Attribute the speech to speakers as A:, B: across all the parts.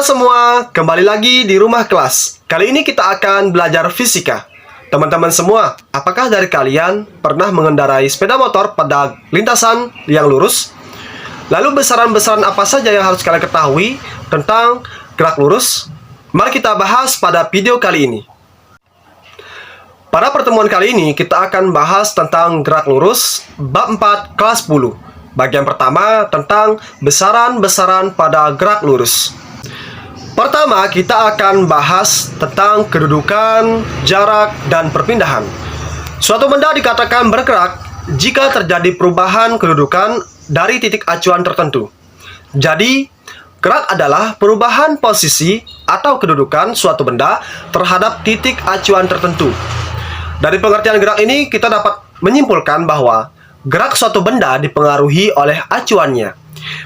A: Halo semua, kembali lagi di rumah kelas. Kali ini kita akan belajar fisika. Teman-teman semua, apakah dari kalian pernah mengendarai sepeda motor pada lintasan yang lurus? Lalu besaran-besaran apa saja yang harus kalian ketahui tentang gerak lurus? Mari kita bahas pada video kali ini. Pada pertemuan kali ini, kita akan bahas tentang gerak lurus bab 4 kelas 10. Bagian pertama tentang besaran-besaran pada gerak lurus. Pertama, kita akan bahas tentang kedudukan, jarak, dan perpindahan. Suatu benda dikatakan bergerak jika terjadi perubahan kedudukan dari titik acuan tertentu. Jadi, gerak adalah perubahan posisi atau kedudukan suatu benda terhadap titik acuan tertentu. Dari pengertian gerak ini, kita dapat menyimpulkan bahwa gerak suatu benda dipengaruhi oleh acuannya.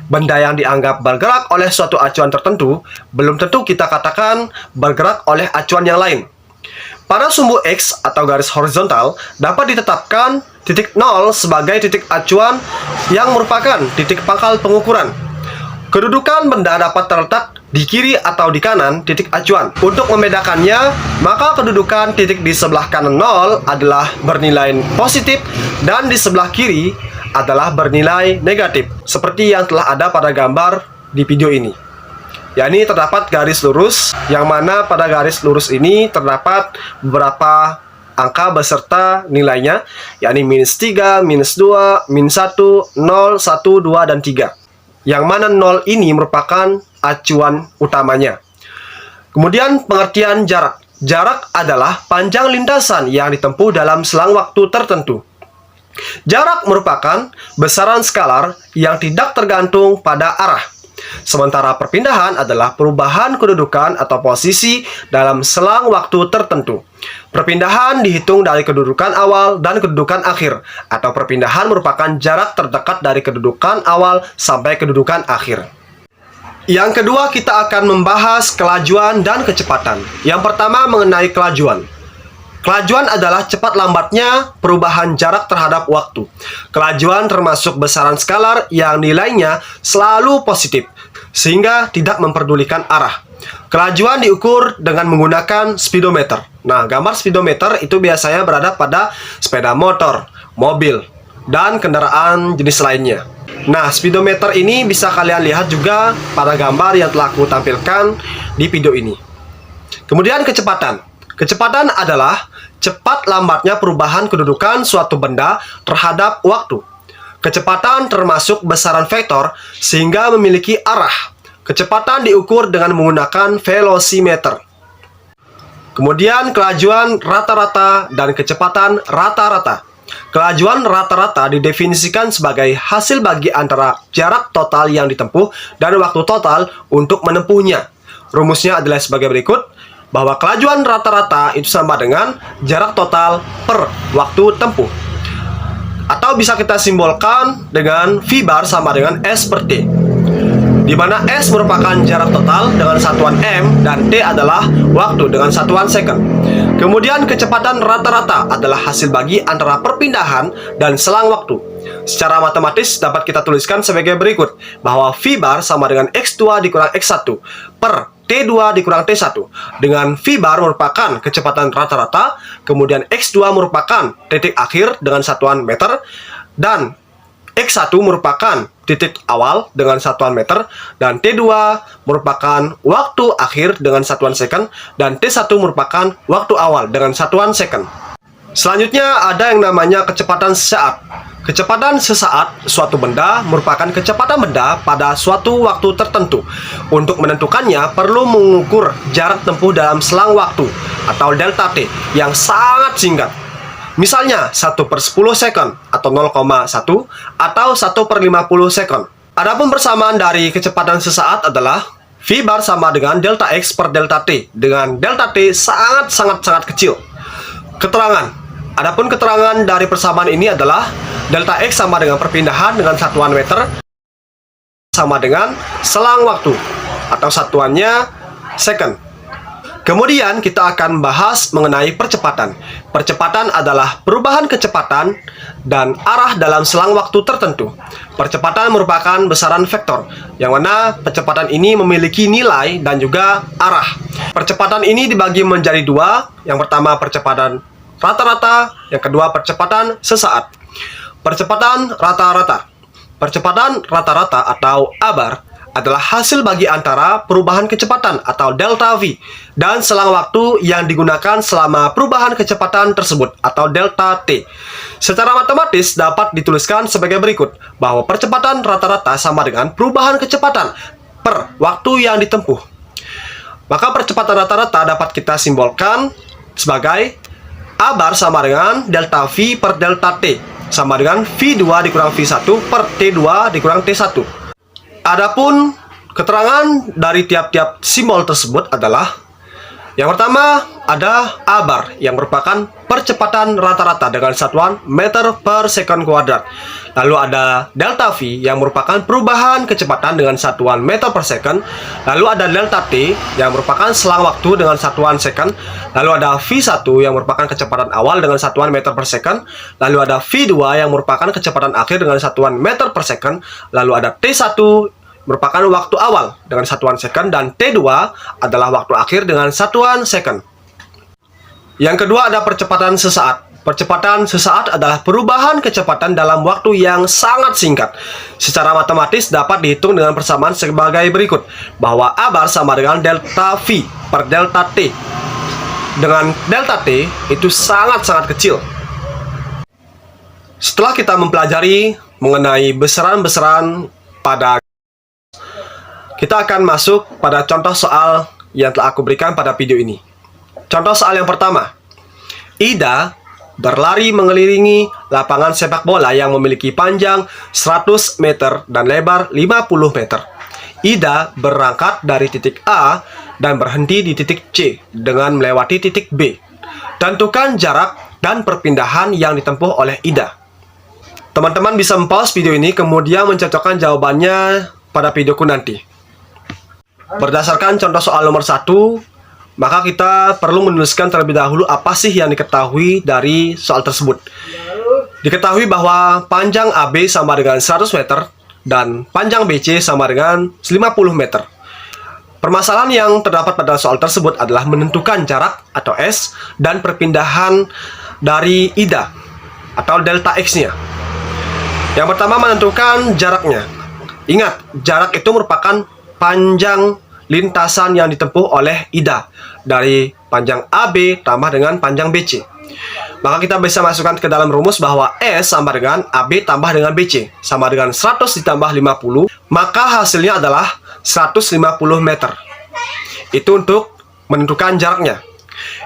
A: Benda yang dianggap bergerak oleh suatu acuan tertentu belum tentu kita katakan bergerak oleh acuan yang lain. Pada sumbu X atau garis horizontal dapat ditetapkan titik 0 sebagai titik acuan yang merupakan titik pangkal pengukuran. Kedudukan benda dapat terletak di kiri atau di kanan titik acuan. Untuk membedakannya, maka kedudukan titik di sebelah kanan 0 adalah bernilai positif dan di sebelah kiri adalah bernilai negatif, seperti yang telah ada pada gambar di video ini. Yakni terdapat garis lurus, yang mana pada garis lurus ini terdapat beberapa angka beserta nilainya, yakni -3, -2, -1, 0, 1, 2, dan 3. Yang mana 0 ini merupakan acuan utamanya. Kemudian pengertian jarak. Jarak adalah panjang lintasan yang ditempuh dalam selang waktu tertentu. Jarak merupakan besaran skalar yang tidak tergantung pada arah. Sementara perpindahan adalah perubahan kedudukan atau posisi dalam selang waktu tertentu. Perpindahan dihitung dari kedudukan awal dan kedudukan akhir, atau perpindahan merupakan jarak terdekat dari kedudukan awal sampai kedudukan akhir. Yang kedua, kita akan membahas kelajuan dan kecepatan. Yang pertama mengenai kelajuan. Kelajuan adalah cepat lambatnya perubahan jarak terhadap waktu. Kelajuan termasuk besaran skalar yang nilainya selalu positif, sehingga tidak memperdulikan arah. Kelajuan diukur dengan menggunakan speedometer. Nah, gambar speedometer itu biasanya berada pada sepeda motor, mobil, dan kendaraan jenis lainnya. Nah, speedometer ini bisa kalian lihat juga pada gambar yang telah aku tampilkan di video ini. Kemudian kecepatan. Kecepatan adalah cepat lambatnya perubahan kedudukan suatu benda terhadap waktu. Kecepatan termasuk besaran vektor sehingga memiliki arah. Kecepatan diukur dengan menggunakan velocimeter. Kemudian kelajuan rata-rata dan kecepatan rata-rata. Kelajuan rata-rata didefinisikan sebagai hasil bagi antara jarak total yang ditempuh dan waktu total untuk menempuhnya. Rumusnya adalah sebagai berikut, bahwa kelajuan rata-rata itu sama dengan jarak total per waktu tempuh. Atau bisa kita simbolkan dengan V bar sama dengan S per T, di mana S merupakan jarak total dengan satuan M dan T adalah waktu dengan satuan second. Kemudian kecepatan rata-rata adalah hasil bagi antara perpindahan dan selang waktu. Secara matematis dapat kita tuliskan sebagai berikut, bahwa V bar sama dengan X2 dikurang X1 per T2 dikurang T1, dengan V bar merupakan kecepatan rata-rata, kemudian X2 merupakan titik akhir dengan satuan meter, dan X1 merupakan titik awal dengan satuan meter, dan T2 merupakan waktu akhir dengan satuan second, dan T1 merupakan waktu awal dengan satuan second. Selanjutnya ada yang namanya kecepatan sesaat. Kecepatan sesaat suatu benda merupakan kecepatan benda pada suatu waktu tertentu. Untuk menentukannya perlu mengukur jarak tempuh dalam selang waktu atau delta T yang sangat singkat. Misalnya 1/10 second atau 0,1 atau 1/50 second. Adapun persamaan dari kecepatan sesaat adalah V bar sama dengan delta X per delta T, dengan delta T sangat kecil. Keterangan. Adapun keterangan dari persamaan ini adalah delta X sama dengan perpindahan dengan satuan meter sama dengan selang waktu atau satuannya second. Kemudian kita akan bahas mengenai percepatan. Percepatan adalah perubahan kecepatan dan arah dalam selang waktu tertentu. Percepatan merupakan besaran vektor, yang mana percepatan ini memiliki nilai dan juga arah. Percepatan ini dibagi menjadi dua. Yang pertama percepatan rata-rata, yang kedua percepatan sesaat. Percepatan rata-rata. Percepatan rata-rata atau ABAR adalah hasil bagi antara perubahan kecepatan atau delta V dan selang waktu yang digunakan selama perubahan kecepatan tersebut atau delta T. Secara matematis dapat dituliskan sebagai berikut, bahwa percepatan rata-rata sama dengan perubahan kecepatan per waktu yang ditempuh. Maka percepatan rata-rata dapat kita simbolkan sebagai ABAR sama dengan delta V per delta T, sama dengan V2 dikurang V1 per T2 dikurang T1. Adapun keterangan dari tiap-tiap simbol tersebut adalah, yang pertama ada ABAR yang merupakan percepatan rata-rata dengan satuan meter per second kuadrat. Lalu ada delta V yang merupakan perubahan kecepatan dengan satuan meter per second. Lalu ada delta T yang merupakan selang waktu dengan satuan second. Lalu ada V1 yang merupakan kecepatan awal dengan satuan meter per second. Lalu ada V2 yang merupakan kecepatan akhir dengan satuan meter per second. Lalu ada T1 merupakan waktu awal dengan satuan second, dan T2 adalah waktu akhir dengan satuan second. Yang kedua ada percepatan sesaat. Percepatan sesaat adalah perubahan kecepatan dalam waktu yang sangat singkat. Secara matematis dapat dihitung dengan persamaan sebagai berikut, bahwa ABAR sama dengan delta V per delta T. Dengan delta T itu sangat-sangat kecil. Setelah kita mempelajari mengenai besaran-besaran pada, kita akan masuk pada contoh soal yang telah aku berikan pada video ini. Contoh soal yang pertama. Ida berlari mengelilingi lapangan sepak bola yang memiliki panjang 100 meter dan lebar 50 meter. Ida berangkat dari titik A dan berhenti di titik C dengan melewati titik B. Tentukan jarak dan perpindahan yang ditempuh oleh Ida. Teman-teman bisa pause video ini kemudian mencocokkan jawabannya pada videoku nanti. Berdasarkan contoh soal nomor 1, maka kita perlu menuliskan terlebih dahulu apa sih yang diketahui dari soal tersebut. Diketahui bahwa panjang AB sama dengan 100 meter dan panjang BC sama dengan 50 meter. Permasalahan yang terdapat pada soal tersebut adalah menentukan jarak atau S dan perpindahan dari Ida atau delta X-nya. Yang pertama menentukan jaraknya. Ingat, jarak itu merupakan panjang lintasan yang ditempuh oleh Ida dari panjang AB tambah dengan panjang BC. Maka kita bisa masukkan ke dalam rumus bahwa S sama dengan AB tambah dengan BC sama dengan 100 ditambah 50, maka hasilnya adalah 150 meter. Itu untuk menentukan jaraknya.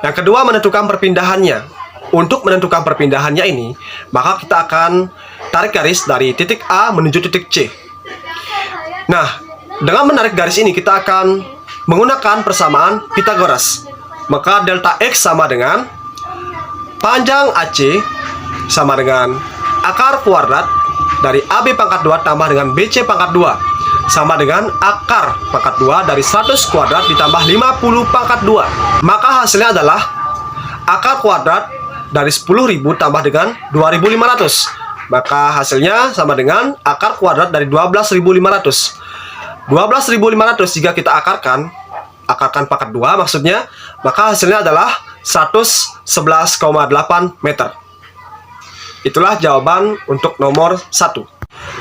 A: Yang kedua menentukan perpindahannya. Untuk menentukan perpindahannya ini, maka kita akan tarik garis dari titik A menuju titik C. Nah, dengan menarik garis ini kita akan menggunakan persamaan Pythagoras. Maka delta X sama dengan panjang AC sama dengan akar kuadrat dari AB pangkat 2 tambah dengan BC pangkat 2 sama dengan akar pangkat 2 dari 100 kuadrat ditambah 50 pangkat 2. Maka hasilnya adalah akar kuadrat dari 10.000 tambah dengan 2.500. Maka hasilnya sama dengan akar kuadrat dari 12.500. 12.500 jika kita akarkan pangkat 2 maksudnya, maka hasilnya adalah 111,8 meter. Itulah jawaban untuk nomor 1.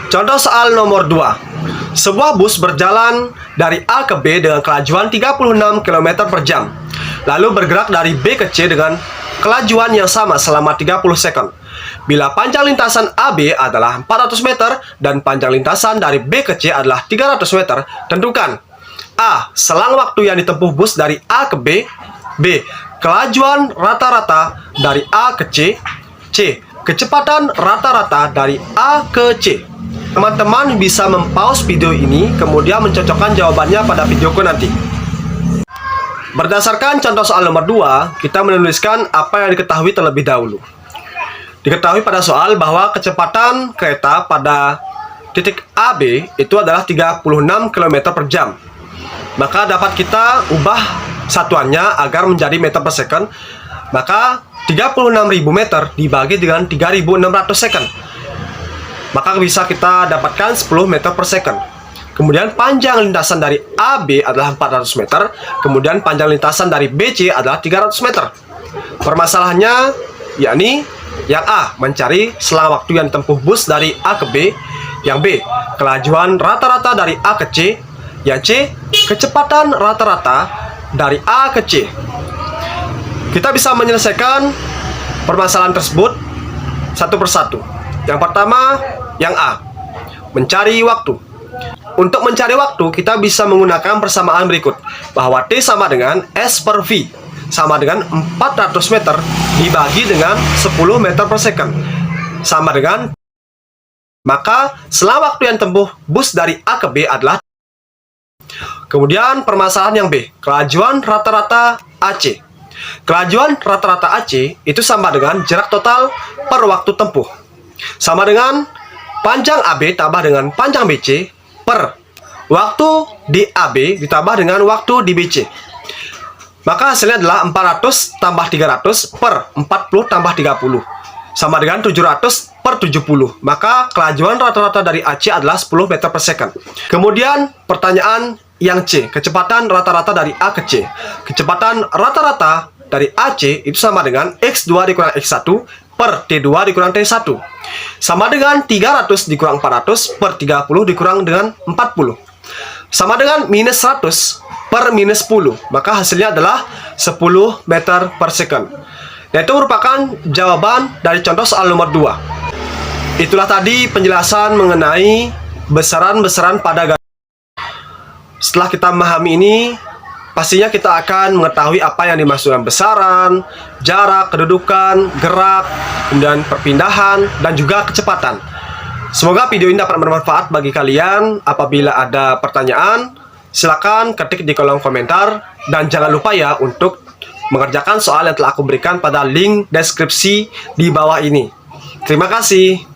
A: Contoh soal nomor 2. Sebuah bus berjalan dari A ke B dengan kelajuan 36 km per jam, lalu bergerak dari B ke C dengan kelajuan yang sama selama 30 second. Bila panjang lintasan AB adalah 400 meter dan panjang lintasan dari B ke C adalah 300 meter, tentukan A. Selang waktu yang ditempuh bus dari A ke B. B. Kelajuan rata-rata dari A ke C. C. Kecepatan rata-rata dari A ke C. Teman-teman bisa mempause video ini kemudian mencocokkan jawabannya pada videoku nanti. Berdasarkan contoh soal nomor 2, kita menuliskan apa yang diketahui terlebih dahulu. Diketahui pada soal bahwa kecepatan kereta pada titik AB itu adalah 36 km per jam. Maka dapat kita ubah satuannya agar menjadi meter per second. Maka 36.000 meter dibagi dengan 3.600 second. Maka bisa kita dapatkan 10 meter per second. Kemudian panjang lintasan dari AB adalah 400 meter. Kemudian panjang lintasan dari BC adalah 300 meter. Permasalahannya yakni yang A, mencari selang waktu yang ditempuh bus dari A ke B. Yang B, kelajuan rata-rata dari A ke C. Yang C, kecepatan rata-rata dari A ke C. Kita bisa menyelesaikan permasalahan tersebut satu persatu. Yang pertama, yang A, mencari waktu. Untuk mencari waktu, kita bisa menggunakan persamaan berikut, bahwa T sama dengan S per V, sama dengan 400 meter dibagi dengan 10 meter per second, sama dengan, maka selang waktu yang tempuh bus dari A ke B adalah. Kemudian permasalahan yang B, kelajuan rata-rata AC. Kelajuan rata-rata AC itu sama dengan jarak total per waktu tempuh, sama dengan panjang AB tambah dengan panjang BC per waktu di AB ditambah dengan waktu di BC. Maka hasilnya adalah 400 tambah 300 per 40 tambah 30, sama dengan 700 per 70. Maka kelajuan rata-rata dari AC adalah 10 meter per second. Kemudian pertanyaan yang C, kecepatan rata-rata dari A ke C. Kecepatan rata-rata dari AC itu sama dengan X2 dikurang X1 per T2 dikurang T1, sama dengan 300 dikurang 400 per 30 dikurang dengan 40, sama dengan minus 100 per minus 10. Maka hasilnya adalah 10 meter per second. Dan itu merupakan jawaban dari contoh soal nomor 2. Itulah tadi penjelasan mengenai besaran-besaran pada garis. Setelah kita memahami ini, pastinya kita akan mengetahui apa yang dimaksud dengan besaran, jarak, kedudukan, gerak, kemudian perpindahan, dan juga kecepatan. Semoga video ini dapat bermanfaat bagi kalian. Apabila ada pertanyaan, silakan ketik di kolom komentar. Dan jangan lupa ya untuk mengerjakan soal yang telah aku berikan pada link deskripsi di bawah ini. Terima kasih.